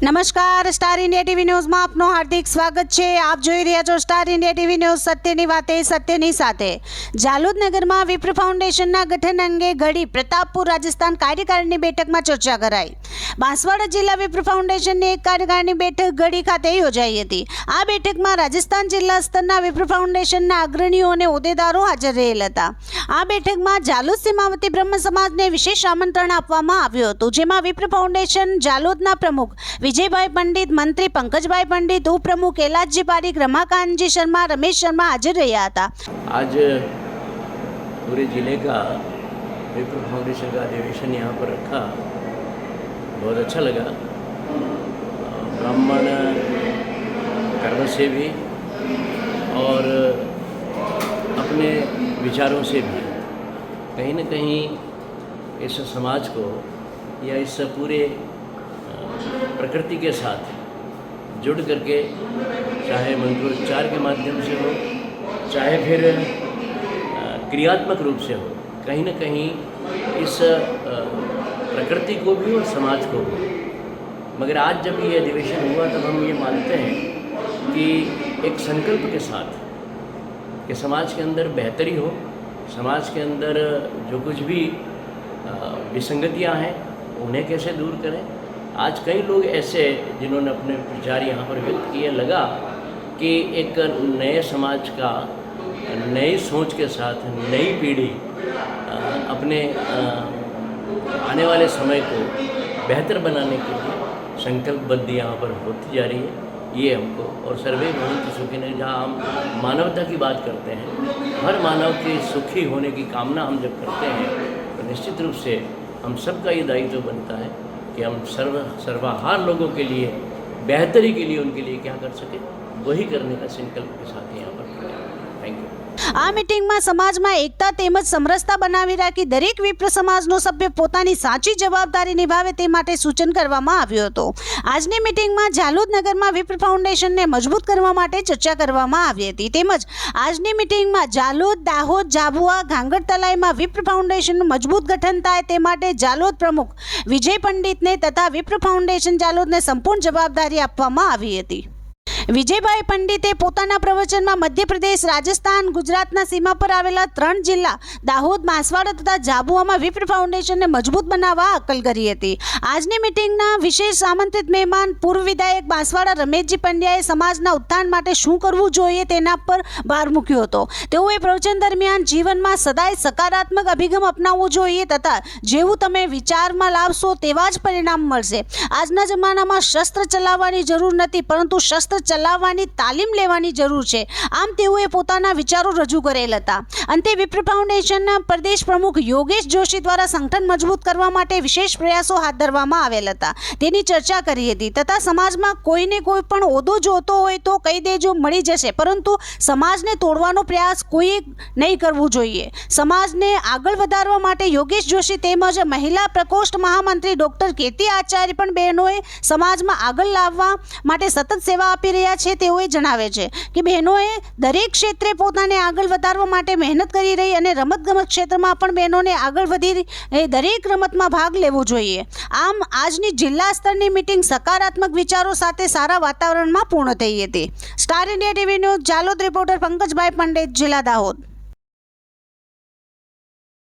નમસ્કાર, star India TV ન્યૂઝમાં આપનું હાર્દિક સ્વાગત છે। આપ જોઈ રહ્યા છો સ્ટાર ઇન્ડિયા ટીવી ન્યૂઝ, સત્યની વાતે સત્યની સાથે। જાલોદ નગરમાં વિપ્ર ફાઉન્ડેશનના ગઠન અંગે ગઢી પ્રતાપપુર રાજસ્થાન કાર્યકારીણી બેઠકમાં ચર્ચા કરાઈ। બાંસવાડા જિલ્લા વિપ્ર ફાઉન્ડેશનની એક કાર્યકારીણી બેઠક ગઢી ખાતે યોજાઈ હતી। આ બેઠકમાં રાજસ્થાન જિલ્લા સ્તરના વિપ્ર ફાઉન્ડેશનના અગ્રણીઓ અને હોદ્દેદારો હાજર રહેલ હતા। આ બેઠકમાં જાલોદ સીમાવતી બ્રહ્મ સમાજને વિશેષ આમંત્રણ આપવામાં આવ્યું હતું, જેમાં વિપ્ર ફાઉન્ડેશન જાલોદના પ્રમુખ विजयभाई पंडित, मंत्री पंकजभाई पंडित, उपप्रमुख कैलाशजी पारीक, रमाकांतजी शर्मा, रमेश शर्मा हाजिर रहा था। आज पूरे जिले का विप्र फाउंडेशन का अधिवेशन यहाँ पर रखा, बहुत अच्छा लगा। ब्राह्मण कर्म से भी और अपने विचारों से भी कहीं न कहीं इस समाज को या इस पूरे प्रकृति के साथ जुड़ करके, चाहे मंत्रोच्चार के माध्यम से हो, चाहे फिर क्रियात्मक रूप से हो, कहीं न कहीं इस प्रकृति को भी और समाज को भी। मगर आज जब ये अधिवेशन हुआ तब हम ये मानते हैं कि एक संकल्प के साथ कि समाज के अंदर बेहतरी हो, समाज के अंदर जो कुछ भी विसंगतियाँ हैं उन्हें कैसे दूर करें। आज कई लोग ऐसे जिन्होंने अपने विचार यहाँ पर व्यक्त किए, लगा कि एक नए समाज का नई सोच के साथ नई पीढ़ी अपने आने वाले समय को बेहतर बनाने के लिए संकल्पबद्ध यहाँ पर होती जा रही है। ये हमको और सर्वे भवन्तु सुखिनः, जहाँ हम मानवता की बात करते हैं, हर मानव के सुखी होने की कामना हम जब करते हैं तो निश्चित रूप से हम सबका ये दायित्व बनता है कि हम सर्वाहार लोगों के लिए, बेहतरी के लिए, उनके लिए क्या कर सके, वही करने का संकल्प के साथ यहाँ पर किया। Thank you. આ મીટિંગમાં સમાજમાં એકતા તેમજ સમરસતા બનાવી રાખી દરેક વિપ્ર સમાજનો સભ્ય પોતાની સાચી જવાબદારી નિભાવે તે માટે સૂચન કરવામાં આવ્યું હતું। આજની મીટિંગમાં જાલોદ નગરમાં વિપ્ર ફાઉન્ડેશનને મજબૂત કરવા માટે ચર્ચા કરવામાં આવી હતી। તેમજ આજની મીટિંગમાં જાલોદ, દાહોદ, ઝાબુઆ, ગાંગરતલાઈમાં વિપ્ર ફાઉન્ડેશનનું મજબૂત ગઠન થાય તે માટે જાલોદ પ્રમુખ વિજય પંડિતને તથા વિપ્ર ફાઉન્ડેશન જાલોદને સંપૂર્ણ જવાબદારી આપવામાં આવી હતી। વિજયભાઈ પંડિતે પોતાના પ્રવચનમાં મધ્યપ્રદેશ, રાજસ્થાન, ગુજરાતના સીમા પર આવેલા 3 જિલ્લા દાહોદ, બાંસવાડા તથા ઝાબુઆમાં વિપ્ર ફાઉન્ડેશનને મજબૂત બનાવવા અકલ કરી હતી। આજની મીટિંગના વિશેષ આમંત્રિત મહેમાન પૂર્વ વિધાયક બાંસવાડા રમેશજી પંડ્યાએ સમાજના ઉત્થાન માટે શું કરવું જોઈએ તેના પર ભાર મૂક્યો હતો। તેઓએ પ્રવચન દરમિયાન જીવનમાં સદાય સકારાત્મક અભિગમ અપનાવવો જોઈએ તથા જેવું તમે વિચારમાં લાવશો તેવા જ પરિણામ મળશે। આજના જમાનામાં શસ્ત્ર ચલાવવાની જરૂર નથી, પરંતુ શસ્ત્ર ચલાવવાની તાલીમ લેવાની જરૂર છે, આમ તેઓએ પોતાના વિચારો રજૂ કરેલ હતા। અંતે વિપ્ર ફાઉન્ડેશનના પ્રદેશ પ્રમુખ યોગેશ જોશી દ્વારા સંગઠન મજબૂત કરવા માટે વિશેષ પ્રયાસો હાથ ધરવામાં આવેલ હતા, તેની ચર્ચા કરી હતી તથા સમાજમાં કોઈને કોઈ પણ હોદ્દો જોતો હોય તો કહી દેજો, મળી જશે, પરંતુ સમાજને તોડવાનો પ્રયાસ કોઈએ નહીં કરવું જોઈએ। સમાજને આગળ વધારવા માટે યોગેશ જોશી તેમજ મહિલા પ્રકોષ્ઠ મહામંત્રી ડોક્ટર કીર્તિ આચાર્ય પણ બહેનોએ સમાજમાં આગળ લાવવા માટે સતત સેવા આપી રહ્યા છે। તેઓએ જણાવે છે કે બહેનોએ દરેક ક્ષેત્રે પોતાને આગળ વધારવા માટે મહેનત કરી રહી અને રમતગમત ક્ષેત્રમાં પણ બહેનોને આગળ વધી દરેક રમતમાં ભાગ લેવો જોઈએ। આમ આજની જિલ્લા સ્તરની મીટિંગ સકારાત્મક વિચારો સાથે સારા વાતાવરણમાં પૂર્ણ થઈ હતી। Star India TV news Jhalod reporter Pankajbhai Pandit, જિલ્લા દાહોદ।